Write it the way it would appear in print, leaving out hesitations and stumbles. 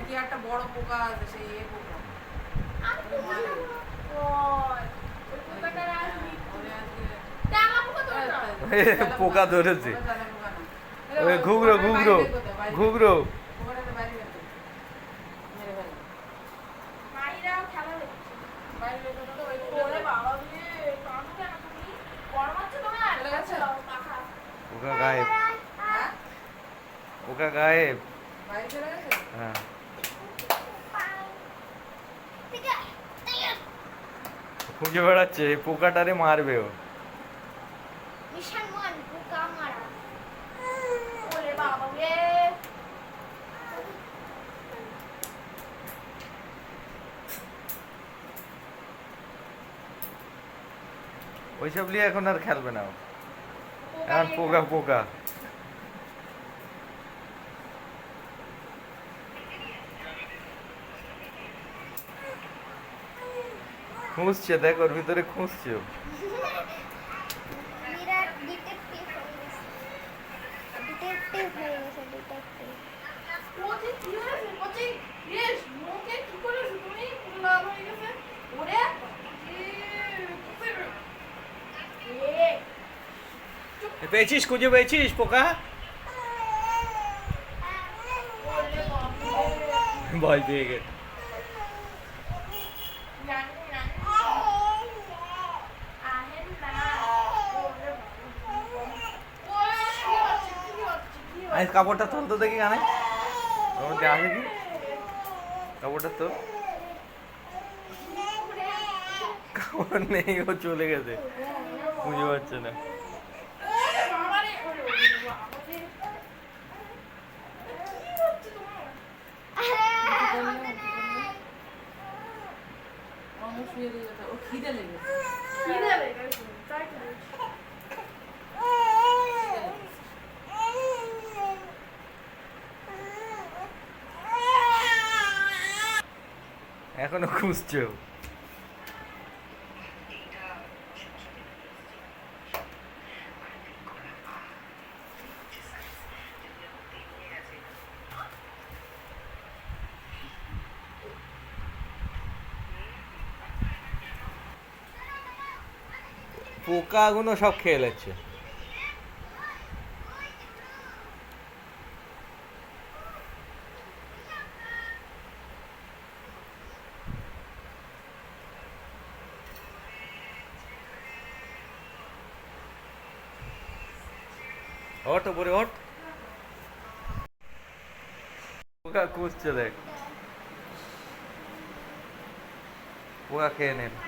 কি একটা বড় পোকা আছে সেই এ পোকা পোকা ধরেছে ওই ঘুগরো ঘুগরো ঘুগরো পোকা গায়েব পোকা গায়েব হ্যাঁ খুঁজে বেড়াচ্ছে পোকাটারে মারবে ও ওইসব নিয়ে এখন আর খেলবে না এখন পোকা পোকা খুঁজছে দেখ ওর ভিতরে খুঁজছে পেয়েছিস খুঁজে পেয়েছিস পোকা ভয় পেয়ে গেছে কাপড়টা তোল তো দেখি গানে আছে কি কাপড়টা তোল কাপড় নেই ও চলে গেছে বুঝতে পারছে না খিদে লেগেছে এখনো খুঁজছো পোকাগুলো সব খেয়ে নিচ্ছে ওঠ উপরে ওঠ পোকা খুঁজছে দেখ পোকা খেয়ে নেন